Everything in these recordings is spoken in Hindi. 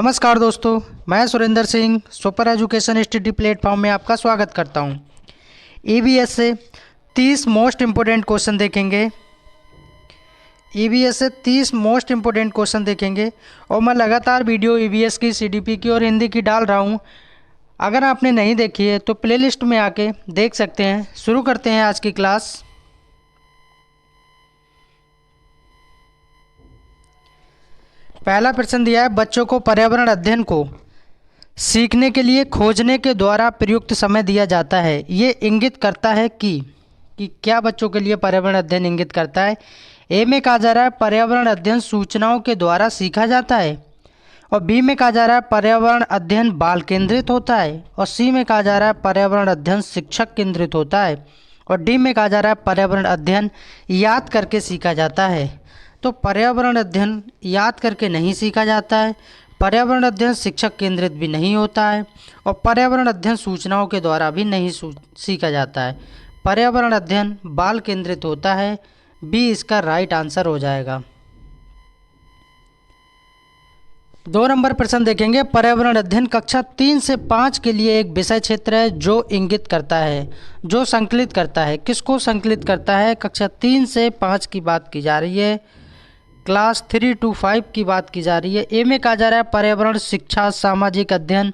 नमस्कार दोस्तों, मैं Surendra Singh super education study platform में आपका स्वागत करता हूं। ईवीएस से 30 मोस्ट इम्पोर्टेंट क्वेश्चन देखेंगे। ईवीएस से 30 मोस्ट इम्पोर्टेंट क्वेश्चन देखेंगे और मैं लगातार वीडियो ईवीएस की, सीडीपी की और हिंदी की डाल रहा हूं। अगर आपने नहीं देखी है तो प्लेलिस्ट में आके देख सकते हैं। शुरू करते हैं आज की क्लास। पहला प्रश्न दिया है, बच्चों को पर्यावरण अध्ययन को सीखने के लिए खोजने के द्वारा प्रयुक्त समय दिया जाता है। ये इंगित करता है कि क्या बच्चों के लिए पर्यावरण अध्ययन इंगित करता है। ए में कहा जा रहा है पर्यावरण अध्ययन सूचनाओं के द्वारा सीखा जाता है, और बी में कहा जा रहा है पर्यावरण अध्ययन बाल केंद्रित होता है, और सी में कहा जा रहा है पर्यावरण अध्ययन शिक्षक केंद्रित होता है, और डी में कहा जा रहा है पर्यावरण अध्ययन याद करके सीखा जाता है। तो पर्यावरण अध्ययन याद करके नहीं सीखा जाता है, पर्यावरण अध्ययन शिक्षक केंद्रित भी नहीं होता है, और पर्यावरण अध्ययन सूचनाओं के द्वारा भी नहीं सीखा जाता है। पर्यावरण अध्ययन बाल केंद्रित होता है। बी इसका राइट आंसर हो जाएगा। 2 नंबर प्रश्न देखेंगे, पर्यावरण अध्ययन कक्षा 3 से 5 के लिए एक विषय क्षेत्र है जो इंगित करता है, जो संकलित करता है। किसको संकलित करता है? कक्षा 3 से 5 की बात की जा रही है, क्लास 3 to 5 की बात की जा रही है। ए में कहा जा रहा है पर्यावरण शिक्षा, सामाजिक अध्ययन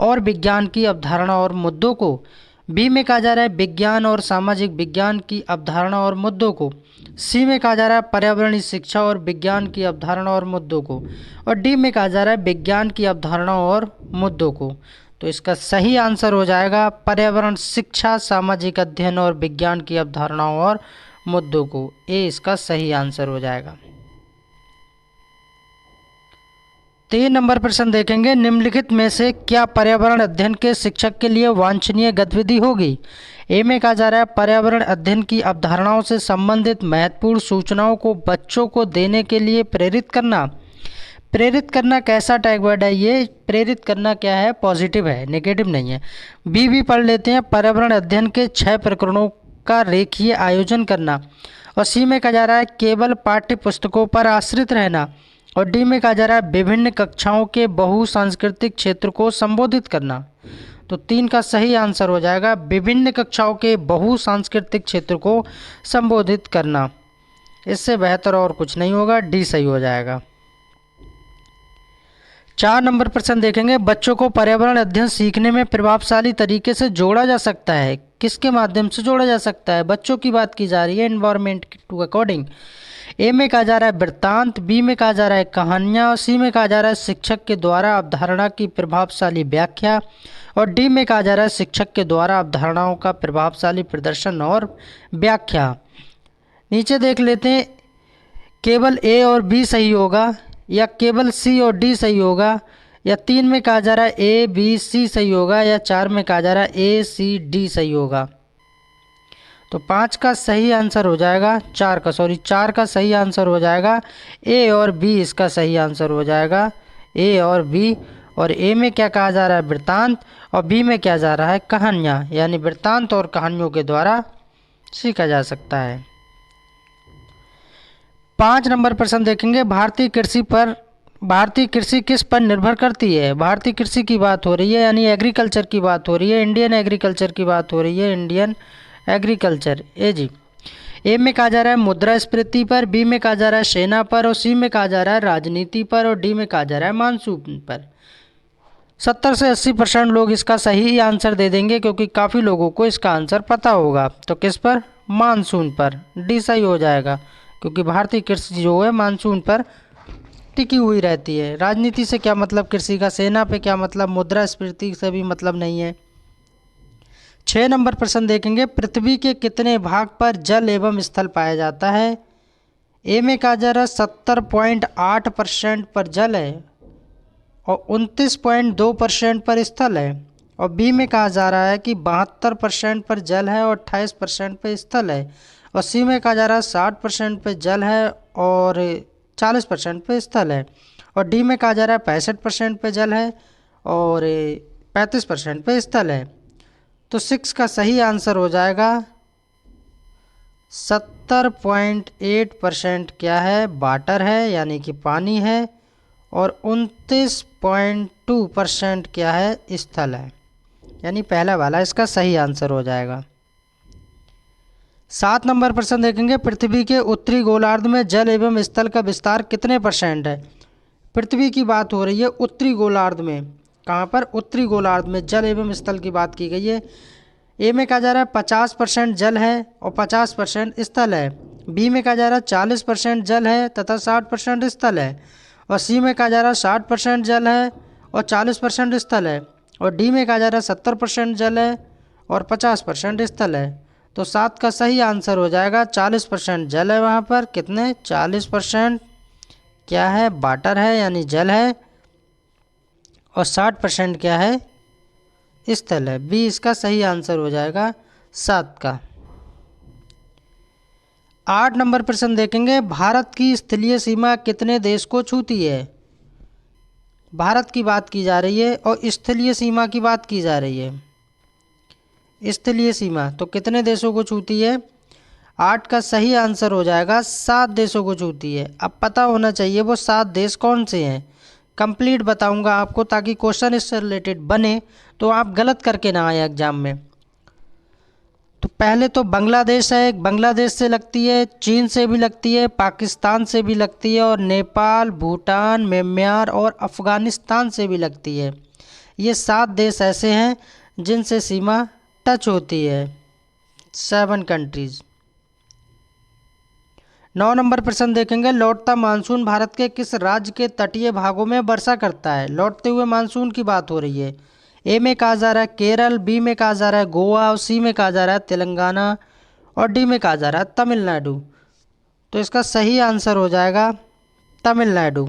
और विज्ञान की अवधारणा और मुद्दों को। बी में कहा जा रहा है विज्ञान और सामाजिक विज्ञान की अवधारणा और मुद्दों को। सी में कहा जा रहा है पर्यावरणीय शिक्षा और विज्ञान की अवधारणा और मुद्दों को, और डी में कहा जा रहा है विज्ञान की अवधारणा और मुद्दों को। तो इसका सही आंसर हो जाएगा पर्यावरण शिक्षा, सामाजिक अध्ययन और विज्ञान की अवधारणाओं और मुद्दों को। ए इसका सही आंसर हो जाएगा। 3 नंबर प्रश्न देखेंगे, निम्नलिखित में से क्या पर्यावरण अध्ययन के शिक्षक के लिए वांछनीय गतिविधि होगी? ए में कहा जा रहा है पर्यावरण अध्ययन की अवधारणाओं से संबंधित महत्वपूर्ण सूचनाओं को बच्चों को देने के लिए प्रेरित करना। प्रेरित करना कैसा टैग वर्ड है? ये प्रेरित करना क्या है? पॉजिटिव है, नेगेटिव नहीं है। बी भी पढ़ लेते हैं, पर्यावरण अध्ययन के 6 प्रकरणों का रेखीय आयोजन करना, और सी में कहा जा रहा है केवल पाठ्य पुस्तकों पर आश्रित रहना, और डी में कहा जा रहा है विभिन्न कक्षाओं के बहुसांस्कृतिक क्षेत्र को संबोधित करना। तो 3 का सही आंसर हो जाएगा विभिन्न कक्षाओं के बहुसांस्कृतिक क्षेत्र को संबोधित करना। इससे बेहतर और कुछ नहीं होगा, डी सही हो जाएगा। 4 नंबर प्रश्न देखेंगे, बच्चों को पर्यावरण अध्ययन सीखने में प्रभावशाली तरीके से जोड़ा जा सकता है। किसके माध्यम से जोड़ा जा सकता है? बच्चों की बात की जा रही है, एनवायरमेंट टू अकॉर्डिंग। ए में कहा जा रहा है वृत्तांत, बी में कहा जा रहा है कहानियाँ, और सी में कहा जा रहा है शिक्षक के द्वारा अवधारणा की प्रभावशाली व्याख्या, और डी में कहा जा रहा है शिक्षक के द्वारा अवधारणाओं का प्रभावशाली प्रदर्शन और व्याख्या। नीचे देख लेते हैं, केवल ए और बी सही होगा, या केवल सी और डी सही होगा, या 3 में कहा जा रहा है ए बी सी सही होगा, या 4 में कहा जा रहा है ए सी डी सही होगा। तो 5 का सही आंसर हो जाएगा, 4 का सही आंसर हो जाएगा ए और बी। इसका सही आंसर हो जाएगा ए और बी। और ए में क्या कहा जा रहा है? वृत्तांत, और बी में क्या जा रहा है? कहानियाँ, यानी वृत्तांत और कहानियों के द्वारा सीखा जा सकता है। 5 नंबर प्रश्न देखेंगे, भारतीय कृषि किस पर निर्भर करती है? भारतीय कृषि की बात हो रही है, यानी एग्रीकल्चर की बात हो रही है, इंडियन एग्रीकल्चर की बात हो रही है, इंडियन एग्रीकल्चर। ए जी। ए में कहा जा रहा है मुद्रास्फीति पर, बी में कहा जा रहा है सेना पर, और सी में कहा जा रहा है राजनीति पर, और डी में कहा जा रहा है मानसून पर। 70 से 80% लोग इसका सही आंसर दे देंगे, क्योंकि काफ़ी लोगों को इसका आंसर पता होगा। तो किस पर? मानसून पर। डी सही हो जाएगा, क्योंकि भारतीय कृषि जो है मानसून पर टिकी हुई रहती है। राजनीति से क्या मतलब कृषि का, सेना पे क्या मतलब, मुद्रास्फीति से भी मतलब नहीं है। 6 नंबर प्रश्न देखेंगे, पृथ्वी के कितने भाग पर जल एवं स्थल पाया जाता है? ए में कहा जा रहा है 70.8% पर जल है, और 29.2% पर स्थल है, और बी में कहा जा रहा है कि 72% पर जल है और 28% पर स्थल है, और सी में कहा जा रहा है 60% पर जल है और 40% पर स्थल है, और डी में कहा जा रहा है 65% पर जल है और 35% पर स्थल है। तो 6 का सही आंसर हो जाएगा 70.8% क्या है? वाटर है, यानी कि पानी है, और 29.2% क्या है, स्थल है, यानी पहला वाला इसका सही आंसर हो जाएगा। 7 नंबर प्रश्न देखेंगे, पृथ्वी के उत्तरी गोलार्ध में जल एवं स्थल का विस्तार कितने % है। पृथ्वी की बात हो रही है उत्तरी गोलार्ध में, कहाँ पर, उत्तरी गोलार्ध में जल एवं स्थल की बात की गई है। ए में कहा जा रहा है 50% जल है और 50% स्थल है। बी में कहा जा रहा है 40% जल है तथा 60% स्थल है। और सी में कहा जा रहा है 60% जल है और 40% स्थल है। और डी में कहा जा रहा है 70% जल है और 50% स्थल है। तो 7 का सही आंसर हो जाएगा 40% जल है वहाँ पर, कितने, 40% क्या है, वाटर है यानी जल है, और 60% क्या है, स्थल है। बी इसका सही आंसर हो जाएगा 7 का। 8 नंबर प्रश्न देखेंगे, भारत की स्थलीय सीमा कितने देश को छूती है। भारत की बात की जा रही है और स्थलीय सीमा की बात की जा रही है। स्थलीय सीमा तो कितने देशों को छूती है। 8 का सही आंसर हो जाएगा 7 देशों को छूती है। अब पता होना चाहिए वो 7 देश कौन से हैं, कंप्लीट बताऊंगा आपको ताकि क्वेश्चन इससे रिलेटेड बने तो आप गलत करके ना आए एग्जाम में। तो पहले तो बांग्लादेश है, एक बांग्लादेश से लगती है, चीन से भी लगती है, पाकिस्तान से भी लगती है, और नेपाल, भूटान, म्यांमार और अफ़गानिस्तान से भी लगती है। ये 7 देश ऐसे हैं जिनसे सीमा टच होती है, 7 कंट्रीज़। 9 नंबर प्रश्न देखेंगे, लौटता मानसून भारत के किस राज्य के तटीय भागों में वर्षा करता है। लौटते हुए मानसून की बात हो रही है। ए में कहा जा रहा है केरल, बी में कहा जा रहा है गोवा, और सी में कहा जा रहा है तेलंगाना, और डी में कहा जा रहा है तमिलनाडु। तो इसका सही आंसर हो जाएगा तमिलनाडु।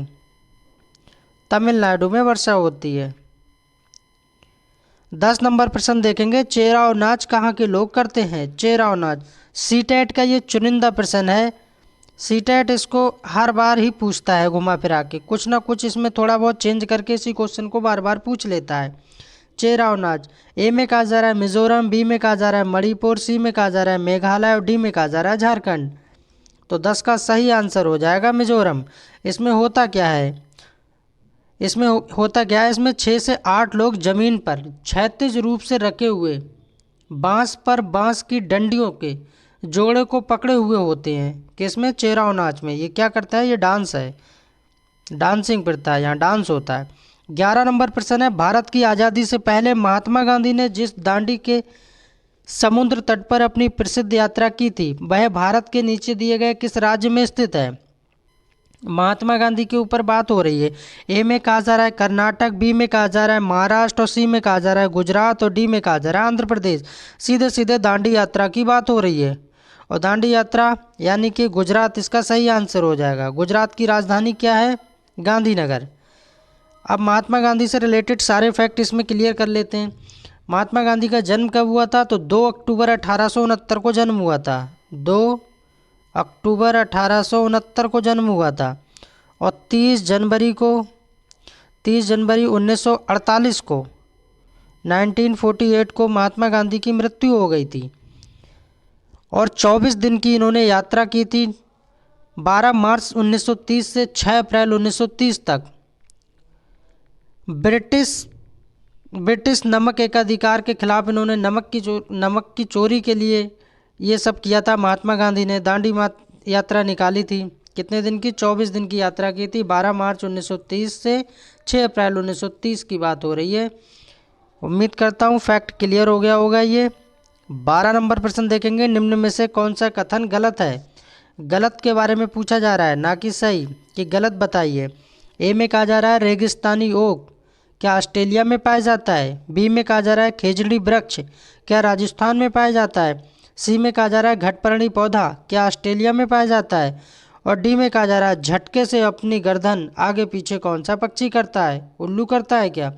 तमिलनाडु में वर्षा होती है। 10 नंबर प्रश्न देखेंगे, चेराव नाच कहाँ के लोग करते हैं। चेराव नाच सीटेट का ये चुनिंदा प्रश्न है। सीटेट इसको हर बार ही पूछता है घुमा फिरा के, कुछ ना कुछ इसमें थोड़ा बहुत चेंज करके इसी क्वेश्चन को बार बार पूछ लेता है। चेराव नाच ए में कहा जा रहा है मिजोरम, बी में कहा जा रहा है मणिपुर, सी में कहा जा रहा है मेघालय, और डी में कहा जा रहा है झारखंड। तो 10 का सही आंसर हो जाएगा मिजोरम। इसमें होता क्या है, इसमें 6 से 8 लोग जमीन पर क्षैतिज रूप से रखे हुए बांस पर बांस की डंडियों के जोड़े को पकड़े हुए होते हैं। किसमें, चेराव नाच में। ये क्या करता है, ये डांस है, डांसिंग प्रथा है, यहाँ डांस होता है। 11 नंबर प्रश्न है, भारत की आज़ादी से पहले महात्मा गांधी ने जिस दांडी के समुद्र तट पर अपनी प्रसिद्ध यात्रा की थी वह भारत के नीचे दिए गए किस राज्य में स्थित है। महात्मा गांधी के ऊपर बात हो रही है। ए में कहा जा रहा है कर्नाटक, बी में कहा जा रहा है महाराष्ट्र, और सी में कहा जा रहा है गुजरात, और डी में कहा जा रहा है आंध्र प्रदेश। सीधे सीधे दांडी यात्रा की बात हो रही है, और दांडी यात्रा यानी कि गुजरात इसका सही आंसर हो जाएगा। गुजरात की राजधानी क्या है, गांधीनगर। अब महात्मा गांधी से रिलेटेड सारे फैक्ट इसमें क्लियर कर लेते हैं। महात्मा गांधी का जन्म कब हुआ था, तो 2 अक्टूबर 1869 को जन्म हुआ था। 2 अक्टूबर 1869 को जन्म हुआ था। और 30 जनवरी 1948 को 1948 को महात्मा गांधी की मृत्यु हो गई थी। और 24 दिन की इन्होंने यात्रा की थी, 12 मार्च 1930 से 6 अप्रैल 1930 तक। ब्रिटिश नमक एकाधिकार के खिलाफ इन्होंने नमक की चोरी के लिए ये सब किया था। महात्मा गांधी ने दांडी यात्रा निकाली थी, कितने दिन की, 24 दिन की यात्रा की थी। 12 मार्च 1930 से 6 अप्रैल 1930 की बात हो रही है। उम्मीद करता हूँ फैक्ट क्लियर हो गया होगा ये। 12 नंबर प्रश्न देखेंगे, निम्न में से कौन सा कथन गलत है। गलत के बारे में पूछा जा रहा है, ना कि सही, कि गलत बताइए। ए में कहा जा रहा है रेगिस्तानी ओक क्या ऑस्ट्रेलिया में पाया जाता है। बी में कहा जा रहा है खेजड़ी वृक्ष क्या राजस्थान में पाया जाता है। सी में कहा जा रहा है घटपर्णी पौधा क्या ऑस्ट्रेलिया में पाया जाता है। और डी में कहा जा रहा है झटके से अपनी गर्दन आगे पीछे कौन सा पक्षी करता है, उल्लू करता है क्या।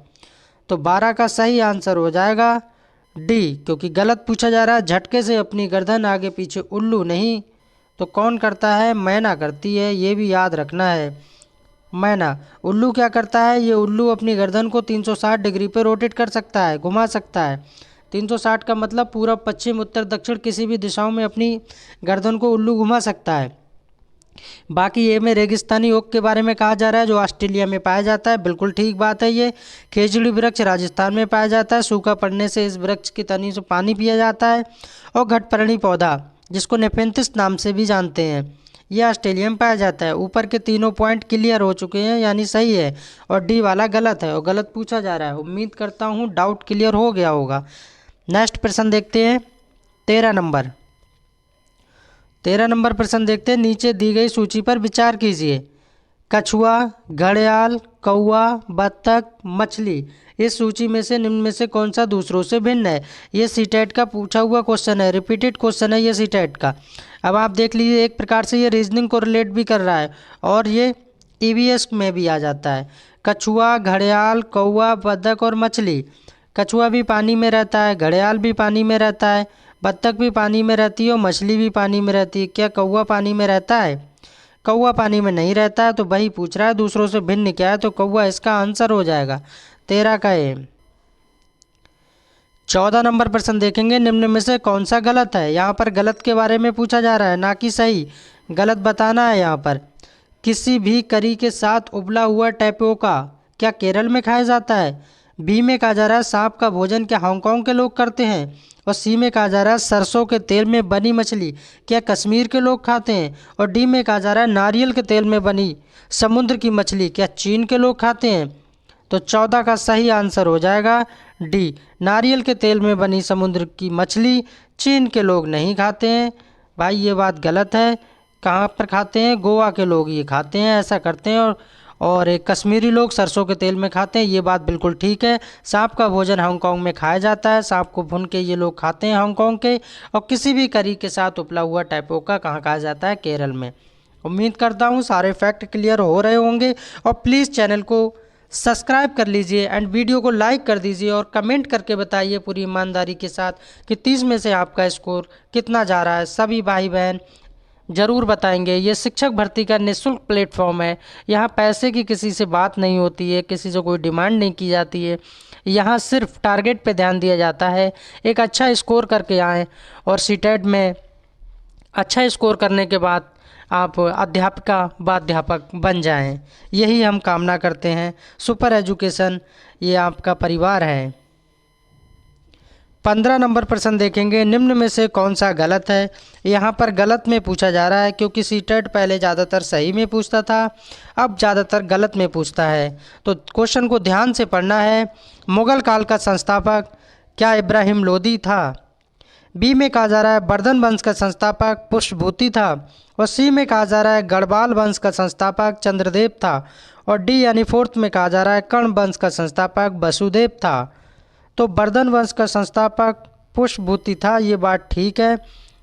तो 12 का सही आंसर हो जाएगा डी, क्योंकि गलत पूछा जा रहा है। झटके से अपनी गर्दन आगे पीछे उल्लू नहीं, तो कौन करता है, मैना करती है, ये भी याद रखना है। मैना, उल्लू क्या करता है, ये उल्लू अपनी गर्दन को 360 डिग्री पर रोटेट कर सकता है, घुमा सकता है। 360 का मतलब पूरब, पश्चिम, उत्तर, दक्षिण किसी भी दिशाओं में अपनी गर्दन को उल्लू घुमा सकता है। बाकी ए में रेगिस्तानी ओक के बारे में कहा जा रहा है जो ऑस्ट्रेलिया में पाया जाता है, बिल्कुल ठीक बात है ये। खेजड़ी वृक्ष राजस्थान में पाया जाता है, सूखा पड़ने से इस वृक्ष की तनी से पानी पिया जाता है। और घटपर्णी पौधा जिसको नेफेंथिस नाम से भी जानते हैं, ये ऑस्ट्रेलिया में पाया जाता है। ऊपर के तीनों पॉइंट क्लियर हो चुके हैं, यानी सही है, और डी वाला गलत है और गलत पूछा जा रहा है। उम्मीद करता हूँ डाउट क्लियर हो गया होगा। नेक्स्ट प्रश्न देखते हैं 13 नंबर। 13 नंबर प्रश्न देखते हैं, नीचे दी गई सूची पर विचार कीजिए। कछुआ, घड़ियाल, कौवा, बत्तख, मछली, इस सूची में से निम्न में से कौन सा दूसरों से भिन्न है। ये सीटेट का पूछा हुआ क्वेश्चन है, रिपीटेड क्वेश्चन है ये सीटेट का। अब आप देख लीजिए, एक प्रकार से ये रीजनिंग को रिलेट भी कर रहा है और ये ईवीएस में भी आ जाता है। कछुआ, घड़ियाल, कौवा, बत्तख और मछली। कछुआ भी पानी में रहता है, घड़ियाल भी पानी में रहता है, बत्तख भी पानी में रहती है और मछली भी पानी में रहती है। क्या कौवा पानी में रहता है? कौवा पानी में नहीं रहता है, तो वही पूछ रहा है दूसरों से भिन्न क्या है, तो कौवा इसका आंसर हो जाएगा 13 का ए। 14 नंबर प्रश्न देखेंगे, निम्न में से कौन सा गलत है। यहाँ पर गलत के बारे में पूछा जा रहा है, ना कि सही। गलत बताना है यहाँ पर। किसी भी करी के साथ उबला हुआ टैपियोका क्या केरल में खाया जाता है। बी में कहा जा रहा है सांप का भोजन क्या हांगकांग के लोग करते हैं। और सी में कहा जा रहा है सरसों के तेल में बनी मछली क्या कश्मीर के लोग खाते हैं। और डी में कहा जा रहा है नारियल के तेल में बनी समुद्र की मछली क्या चीन के लोग खाते हैं। तो 14 का सही आंसर हो जाएगा डी, नारियल के तेल में बनी समुद्र की मछली चीन के लोग नहीं खाते हैं। भाई ये बात गलत है। कहाँ पर खाते हैं? गोवा के लोग ये खाते हैं, ऐसा करते हैं। और एक कश्मीरी लोग सरसों के तेल में खाते हैं, ये बात बिल्कुल ठीक है। सांप का भोजन हांगकांग में खाया जाता है, सांप को भून के ये लोग खाते हैं हांगकांग के। और किसी भी करी के साथ उपला हुआ टैपोका कहाँ खाया जाता है? केरल में। उम्मीद करता हूँ सारे फैक्ट क्लियर हो रहे होंगे। और प्लीज़ चैनल को सब्सक्राइब कर लीजिए एंड वीडियो को लाइक कर दीजिए और कमेंट करके बताइए पूरी ईमानदारी के साथ कि 30 में से आपका स्कोर कितना जा रहा है। सभी भाई बहन ज़रूर बताएंगे। ये शिक्षक भर्ती का निःशुल्क प्लेटफॉर्म है। यहाँ पैसे की किसी से बात नहीं होती है, किसी से कोई डिमांड नहीं की जाती है। यहाँ सिर्फ टारगेट पे ध्यान दिया जाता है। एक अच्छा स्कोर करके आएँ और सीटेट में अच्छा स्कोर करने के बाद आप अध्यापिका व अध्यापक बन जाएं, यही हम कामना करते हैं। सुपर एजुकेशन ये आपका परिवार है। 15 नंबर प्रश्न देखेंगे, निम्न में से कौन सा गलत है। यहाँ पर गलत में पूछा जा रहा है क्योंकि सीटेट पहले ज़्यादातर सही में पूछता था, अब ज़्यादातर गलत में पूछता है। तो क्वेश्चन को ध्यान से पढ़ना है। मुग़ल काल का संस्थापक क्या इब्राहिम लोदी था। बी में कहा जा रहा है वर्धन वंश का संस्थापक पुष्पभूति था। और सी में कहा जा रहा है गढ़वाल वंश का संस्थापक चंद्रदेव था। और डी यानी फोर्थ में कहा जा रहा है कर्ण वंश का संस्थापक वसुदेव था। तो वर्धन वंश का संस्थापक पुष्पभूति था, ये बात ठीक है।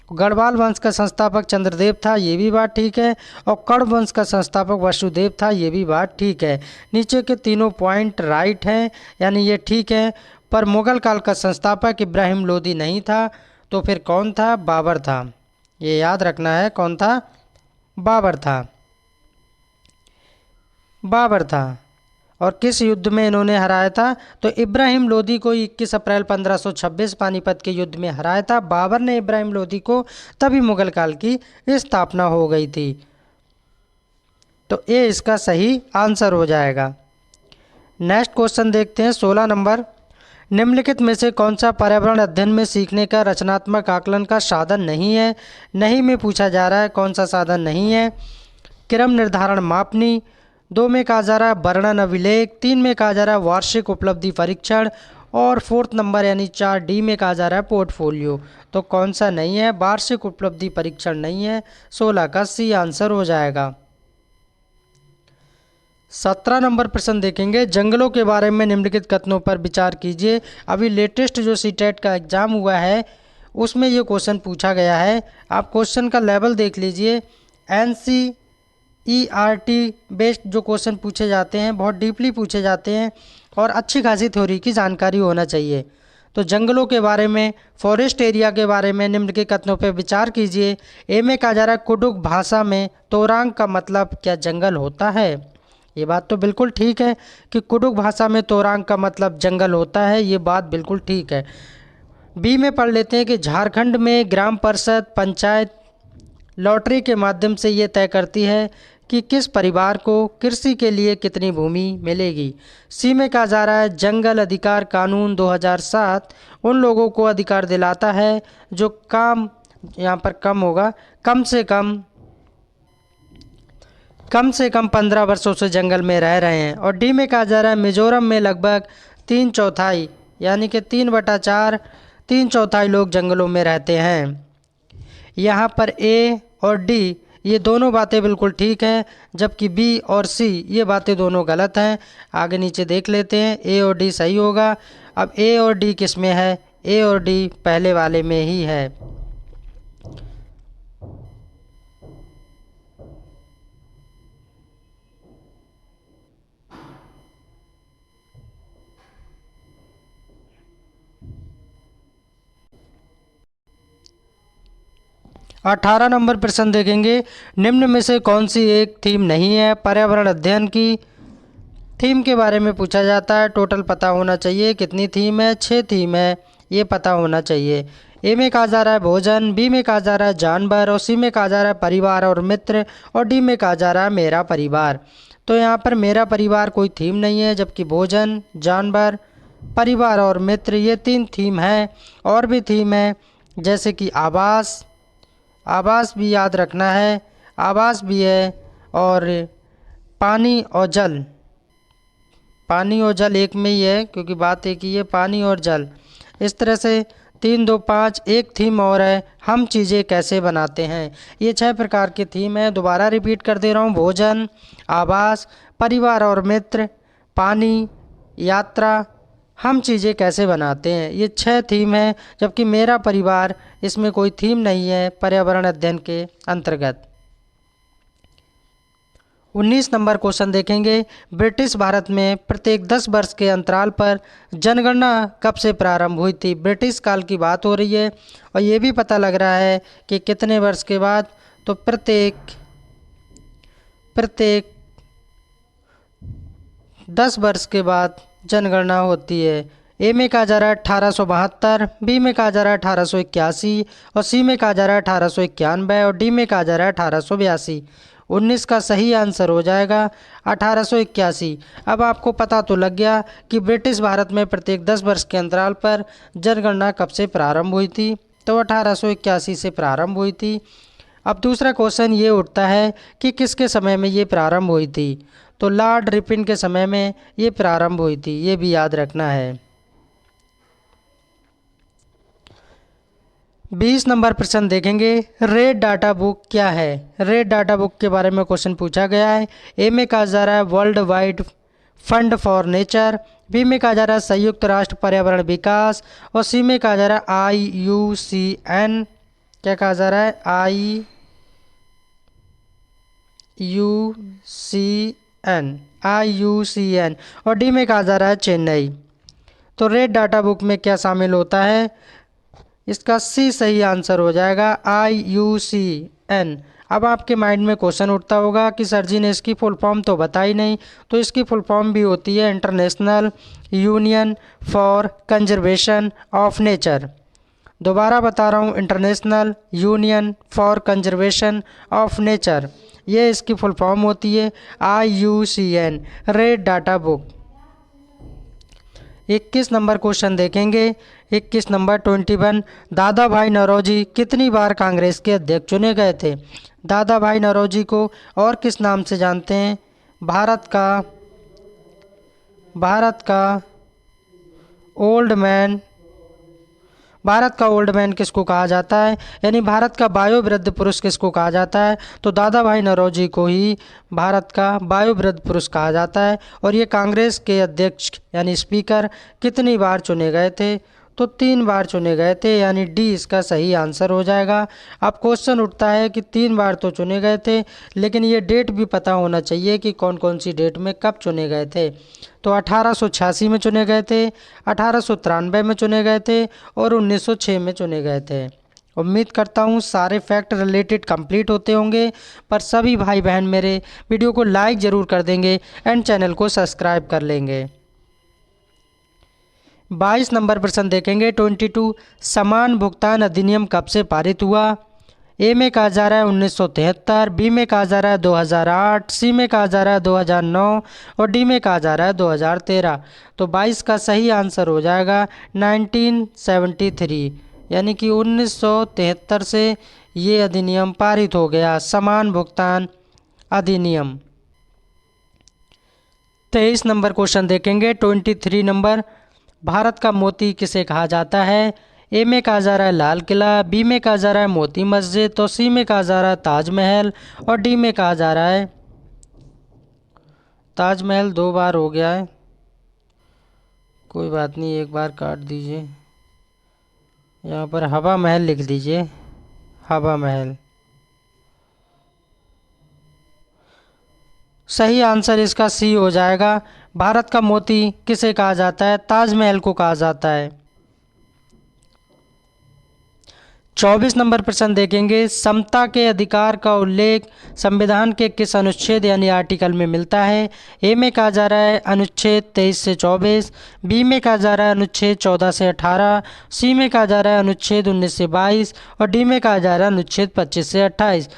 गढ़वाल वंश का संस्थापक चंद्रदेव था, ये भी बात ठीक है। और कर्ण वंश का संस्थापक वसुदेव था, ये भी बात ठीक है। नीचे के तीनों पॉइंट राइट हैं, यानी ये ठीक है। पर मुग़ल काल का संस्थापक इब्राहिम लोदी नहीं था, तो फिर कौन था? बाबर था। ये याद रखना है, कौन था? बाबर था। बाबर था। और किस युद्ध में इन्होंने हराया था? तो इब्राहिम लोदी को 21 अप्रैल 1526 पानीपत के युद्ध में हराया था। बाबर ने इब्राहिम लोदी को, तभी मुग़ल काल की स्थापना हो गई थी। तो ये इसका सही आंसर हो जाएगा। नेक्स्ट क्वेश्चन देखते हैं 16 नंबर। निम्नलिखित में से कौन सा पर्यावरण अध्ययन में सीखने का रचनात्मक आकलन का साधन नहीं है। नहीं में पूछा जा रहा है कौन सा साधन नहीं है। क्रम निर्धारण मापनी, 2 में कहा जा रहा है वर्णन अभिलेख, 3 में कहा जा रहा है वार्षिक उपलब्धि परीक्षण और 4th नंबर यानी 4 डी में कहा जा रहा है पोर्टफोलियो। तो कौन सा नहीं है? वार्षिक उपलब्धि परीक्षण नहीं है। 16 का सी आंसर हो जाएगा। 17 नंबर प्रश्न देखेंगे, जंगलों के बारे में निम्नलिखित कथनों पर विचार कीजिए। अभी लेटेस्ट जो सीटेट का एग्ज़ाम हुआ है उसमें ये क्वेश्चन पूछा गया है। आप क्वेश्चन का लेवल देख लीजिए। NCERT बेस्ड जो क्वेश्चन पूछे जाते हैं बहुत डीपली पूछे जाते हैं और अच्छी खासी थ्योरी की जानकारी होना चाहिए। तो जंगलों के बारे में, फॉरेस्ट एरिया के बारे में निम्नलिखित कथनों पर विचार कीजिए। ए में कहा जा रहा है कुडुख भाषा में तोरांग का मतलब क्या जंगल होता है। ये बात तो बिल्कुल ठीक है कि कुडुख भाषा में तोरांग का मतलब जंगल होता है, ये बात बिल्कुल ठीक है। बी में पढ़ लेते हैं कि झारखंड में ग्राम परिषद, पंचायत लॉटरी के माध्यम से ये तय करती है कि किस परिवार को कृषि के लिए कितनी भूमि मिलेगी। सी में कहा जा रहा है जंगल अधिकार कानून 2007 उन लोगों को अधिकार दिलाता है जो काम, यहाँ पर कम होगा, कम से कम 15 वर्षों से जंगल में रह रहे हैं। और डी में कहा जा रहा है मिजोरम में लगभग 3/4 यानी कि 3/4 3/4 लोग जंगलों में रहते हैं। यहाँ पर ए और डी ये दोनों बातें बिल्कुल ठीक हैं, जबकि बी और सी ये बातें दोनों गलत हैं। आगे नीचे देख लेते हैं, ए और डी सही होगा। अब ए और डी किस में है? ए और डी पहले वाले में ही है। 18 नंबर प्रश्न देखेंगे, निम्न में से कौन सी एक थीम नहीं है? पर्यावरण अध्ययन की थीम के बारे में पूछा जाता है। टोटल पता होना चाहिए कितनी थीम है, 6 थीम है, ये पता होना चाहिए। ए में कहा जा रहा है भोजन, बी में कहा जा रहा है जानवर, और सी में कहा जा रहा है परिवार और मित्र, और डी में कहा जा रहा है मेरा परिवार। तो यहाँ पर मेरा परिवार कोई थीम नहीं है, जबकि भोजन, जानवर, परिवार और मित्र ये 3 थीम हैं। और भी थीम है जैसे कि आवास, आवास भी याद रखना है, आवास भी है, और पानी और जल, पानी और जल एक में ही है क्योंकि बात एक ही है, पानी और जल। इस तरह से 3, 2, 5 एक थीम और है, हम चीज़ें कैसे बनाते हैं। ये 6 प्रकार की थीम है। दोबारा रिपीट कर दे रहा हूँ, भोजन, आवास, परिवार और मित्र, पानी, यात्रा, हम चीज़ें कैसे बनाते हैं, ये 6 थीम है। जबकि मेरा परिवार इसमें कोई थीम नहीं है पर्यावरण अध्ययन के अंतर्गत। 19 नंबर क्वेश्चन देखेंगे, ब्रिटिश भारत में प्रत्येक 10 वर्ष के अंतराल पर जनगणना कब से प्रारंभ हुई थी? ब्रिटिश काल की बात हो रही है और ये भी पता लग रहा है कि कितने वर्ष के बाद। तो प्रत्येक 10 वर्ष के बाद जनगणना होती है। ए में कहा जा रहा है 1872, बी में कहा जा रहा है 1881, और सी में कहा जा रहा है 1891, और डी में कहा जा रहा है 1882। 19 का सही आंसर हो जाएगा 1881। अब आपको पता तो लग गया कि ब्रिटिश भारत में प्रत्येक 10 वर्ष के अंतराल पर जनगणना कब से प्रारंभ हुई थी। तो 1881 से प्रारंभ हुई थी। अब दूसरा क्वेश्चन ये उठता है कि किसके समय में ये प्रारंभ हुई थी? तो लॉर्ड रिपन के समय में ये प्रारंभ हुई थी, ये भी याद रखना है। 20 नंबर प्रश्न देखेंगे, रेड डाटा बुक क्या है? रेड डाटा बुक के बारे में क्वेश्चन पूछा गया है। ए में कहा जा रहा है World Wide Fund for Nature, B में कहा जा रहा है संयुक्त राष्ट्र पर्यावरण विकास, और सी में कहा जा रहा है IUCN। क्या कहा जा रहा है? IUCN, और डी में कहा जा रहा है चेन्नई। तो रेड डाटा बुक में क्या शामिल होता है? इसका सी सही आंसर हो जाएगा, IUCN। अब आपके माइंड में क्वेश्चन उठता होगा कि सर जी ने इसकी फुल फॉर्म तो बताई नहीं। तो इसकी फुल फॉर्म भी होती है international union for conservation of nature. दोबारा बता रहा हूँ, international union for conservation of nature, ये इसकी फुल फॉर्म होती है IUCN, red data book. 21 number question देखेंगे, 21 नंबर 21, दादा भाई नौरोजी कितनी बार कांग्रेस के अध्यक्ष चुने गए थे? दादा भाई नौरोजी को और किस नाम से जानते हैं? भारत का ओल्ड मैन, भारत का ओल्ड मैन किसको कहा जाता है? यानी भारत का वयोवृद्ध पुरुष किसको कहा जाता है? तो दादा भाई नौरोजी को ही भारत का वयोवृद्ध पुरुष कहा जाता है। और ये कांग्रेस के अध्यक्ष यानी स्पीकर कितनी बार चुने गए थे? तो 3 बार चुने गए थे, यानी डी इसका सही आंसर हो जाएगा। अब क्वेश्चन उठता है कि 3 बार तो चुने गए थे, लेकिन ये डेट भी पता होना चाहिए कि कौन कौन सी डेट में कब चुने गए थे। तो 1886 में चुने गए थे, 1893 में चुने गए थे, और 1906 में चुने गए थे। उम्मीद करता हूँ सारे फैक्ट रिलेटेड कंप्लीट होते होंगे, पर सभी भाई बहन मेरे वीडियो को लाइक ज़रूर कर देंगे एंड चैनल को सब्सक्राइब कर लेंगे। 22 नंबर प्रश्न देखेंगे, 22, समान भुगतान अधिनियम कब से पारित हुआ? ए में कहा जा रहा है 1973, बी में कहा जा रहा है 2008, सी में कहा जा रहा है 2009 और डी में कहा जा रहा है 2013। तो 22 का सही आंसर हो जाएगा 1973, यानी कि 1973 से ये अधिनियम पारित हो गया, समान भुगतान अधिनियम। 23 नंबर क्वेश्चन देखेंगे। 23 नंबर, भारत का मोती किसे कहा जाता है? ए में कहा जा रहा है लाल किला, बी में कहा जा रहा है मोती मस्जिद, तो सी में कहा जा रहा है ताजमहल और डी में कहा जा रहा है ताजमहल। 2 बार हो गया है, कोई बात नहीं, एक बार काट दीजिए। यहाँ पर हवा महल लिख दीजिए, हवा महल। सही आंसर इसका सी हो जाएगा। भारत का मोती किसे कहा जाता है? ताजमहल को कहा जाता है। 24 नंबर प्रश्न देखेंगे। समता के अधिकार का उल्लेख संविधान के किस अनुच्छेद यानी आर्टिकल में मिलता है? ए में कहा जा रहा है अनुच्छेद 23 से 24, बी में कहा जा रहा है अनुच्छेद 14 से 18, सी में कहा जा रहा है अनुच्छेद 19 से 22 और डी में कहा जा रहा है अनुच्छेद 25 से 28।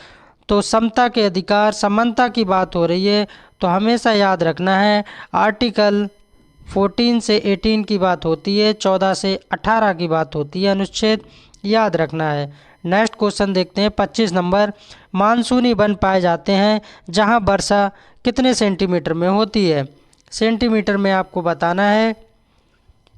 तो समता के अधिकार, समानता की बात हो रही है, तो हमेशा याद रखना है आर्टिकल 14 से 18 की बात होती है, 14 से 18 की बात होती है अनुच्छेद, याद रखना है। नेक्स्ट क्वेश्चन देखते हैं। 25 नंबर, मानसूनी वन पाए जाते हैं जहां वर्षा कितने सेंटीमीटर में होती है? सेंटीमीटर में आपको बताना है।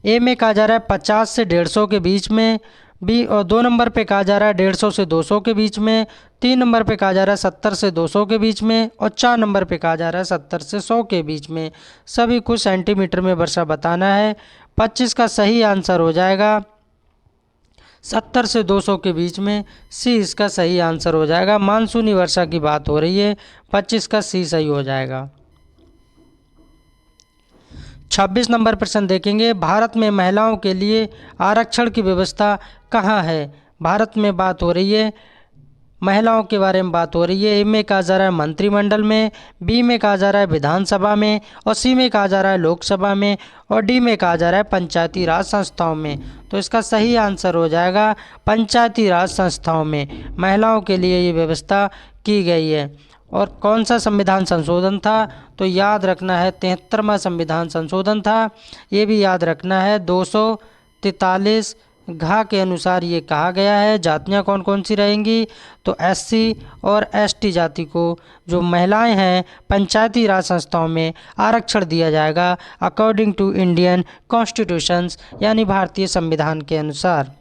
ए में कहा जा रहा है 50 से 150 के बीच में, बी और 2 नंबर पे कहा जा रहा है 150 से 200 के बीच में, 3 नंबर पे कहा जा रहा है 70 से 200 के बीच में और 4 नंबर पे कहा जा रहा है 70 से 100 के बीच में। सभी कुछ सेंटीमीटर में वर्षा बताना है। 25 का सही आंसर हो जाएगा 70 से 200 के बीच में, सी इसका सही आंसर हो जाएगा। मानसूनी वर्षा की बात हो रही है, 25 का सी सही हो जाएगा। 26 नंबर प्रश्न देखेंगे। भारत में महिलाओं के लिए आरक्षण की व्यवस्था कहाँ है? भारत में बात हो रही है, महिलाओं के बारे में बात हो रही है। ए में कहा जा रहा है मंत्रिमंडल में, बी में कहा जा रहा है विधानसभा में और सी में कहा जा रहा है लोकसभा में और डी में कहा जा रहा है पंचायती राज संस्थाओं में। तो इसका सही आंसर हो जाएगा पंचायती राज संस्थाओं में महिलाओं के लिए ये व्यवस्था की गई है। और कौन सा संविधान संशोधन था? तो याद रखना है 73वां संविधान संशोधन था। ये भी याद रखना है 243 घ के अनुसार ये कहा गया है। जातियाँ कौन कौन सी रहेंगी? तो एससी और एसटी जाति को जो महिलाएं हैं पंचायती राज संस्थाओं में आरक्षण दिया जाएगा अकॉर्डिंग टू इंडियन कॉन्स्टिट्यूशंस, यानी भारतीय संविधान के अनुसार।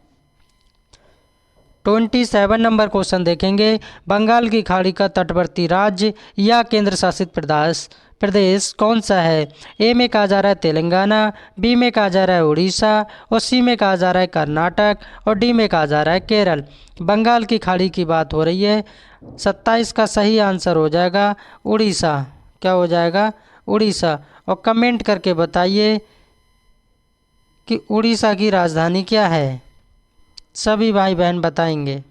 27 नंबर क्वेश्चन देखेंगे। बंगाल की खाड़ी का तटवर्ती राज्य या केंद्र शासित प्रदेश कौन सा है? ए में कहा जा रहा है तेलंगाना, बी में कहा जा रहा है उड़ीसा और सी में कहा जा रहा है कर्नाटक और डी में कहा जा रहा है केरल। बंगाल की खाड़ी की बात हो रही है। 27 का सही आंसर हो जाएगा उड़ीसा। क्या हो जाएगा? उड़ीसा। और कमेंट करके बताइए कि उड़ीसा की राजधानी क्या है। सभी भाई बहन बताएंगे।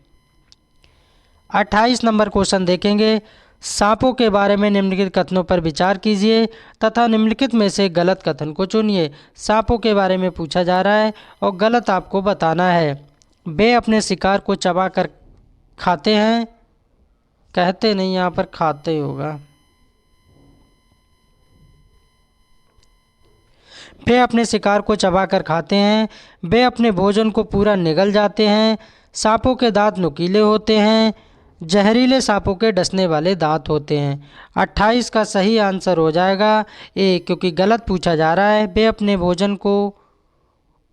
28 नंबर क्वेश्चन देखेंगे। सांपों के बारे में निम्नलिखित कथनों पर विचार कीजिए तथा निम्नलिखित में से गलत कथन को चुनिए। सांपों के बारे में पूछा जा रहा है और गलत आपको बताना है। वे अपने शिकार को चबा कर खाते हैं, कहते नहीं, यहाँ पर खाते होगा। वे अपने शिकार को चबाकर खाते हैं। वे अपने भोजन को पूरा निगल जाते हैं। सांपों के दांत नुकीले होते हैं। जहरीले सांपों के डसने वाले दांत होते हैं। 28 का सही आंसर हो जाएगा ए, क्योंकि गलत पूछा जा रहा है। वे अपने भोजन को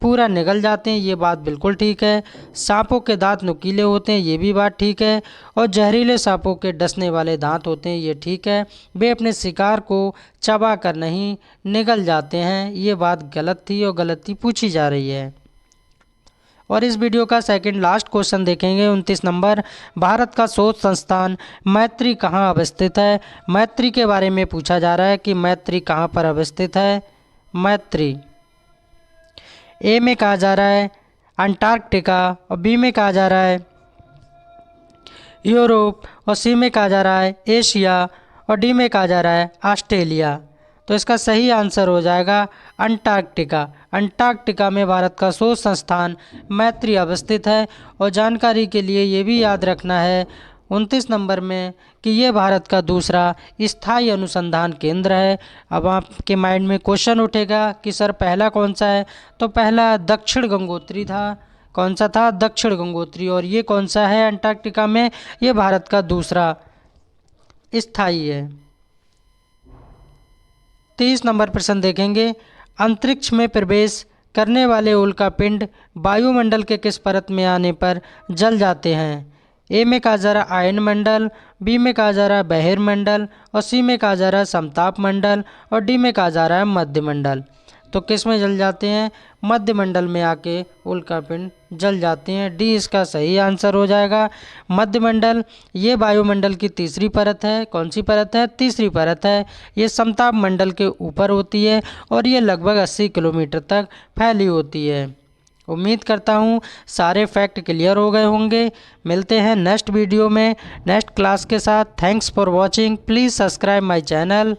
पूरा निगल जाते हैं, ये बात बिल्कुल ठीक है। सांपों के दांत नुकीले होते हैं, ये भी बात ठीक है। और जहरीले सांपों के डसने वाले दांत होते हैं, ये ठीक है। वे अपने शिकार को चबा कर नहीं निगल जाते हैं, ये बात गलत थी और गलती पूछी जा रही है। और इस वीडियो का सेकंड लास्ट क्वेश्चन देखेंगे। 29 नंबर, भारत का शोध संस्थान मैत्री कहाँ अवस्थित है? मैत्री के बारे में पूछा जा रहा है कि मैत्री कहाँ पर अवस्थित है। मैत्री ए में कहा जा रहा है अंटार्कटिका और बी में कहा जा रहा है यूरोप और सी में कहा जा रहा है एशिया और डी में कहा जा रहा है ऑस्ट्रेलिया। तो इसका सही आंसर हो जाएगा अंटार्कटिका। अंटार्कटिका में भारत का शोध संस्थान मैत्री अवस्थित है। और जानकारी के लिए ये भी याद रखना है 29 नंबर में कि ये भारत का दूसरा स्थायी अनुसंधान केंद्र है। अब आपके माइंड में क्वेश्चन उठेगा कि सर पहला कौन सा है, तो पहला दक्षिण गंगोत्री था। कौन सा था? दक्षिण गंगोत्री। और ये कौन सा है अंटार्कटिका में? ये भारत का दूसरा स्थायी है। 30 नंबर प्रश्न देखेंगे। अंतरिक्ष में प्रवेश करने वाले उल्कापिंड वायुमंडल के किस परत में आने पर जल जाते हैं? ए में कहा जा रहा आयन मंडल, बी में कहा जा रहा बहिर्मंडल, और सी में कहा जा रहा है समताप मंडल, और डी में कहा जा रहा है मध्य मंडल। तो किस में जल जाते हैं? मध्य मंडल में आके उल्कापिंड जल जाते हैं। डी इसका सही आंसर हो जाएगा। मध्य मंडल ये वायुमंडल की तीसरी परत है। कौन सी परत है? तीसरी परत है। ये समताप मंडल के ऊपर होती है और ये लगभग 80 किलोमीटर तक फैली होती है। उम्मीद करता हूँ सारे फैक्ट क्लियर हो गए होंगे। मिलते हैं नेक्स्ट वीडियो में नेक्स्ट क्लास के साथ। Thanks for watching. Please subscribe my channel.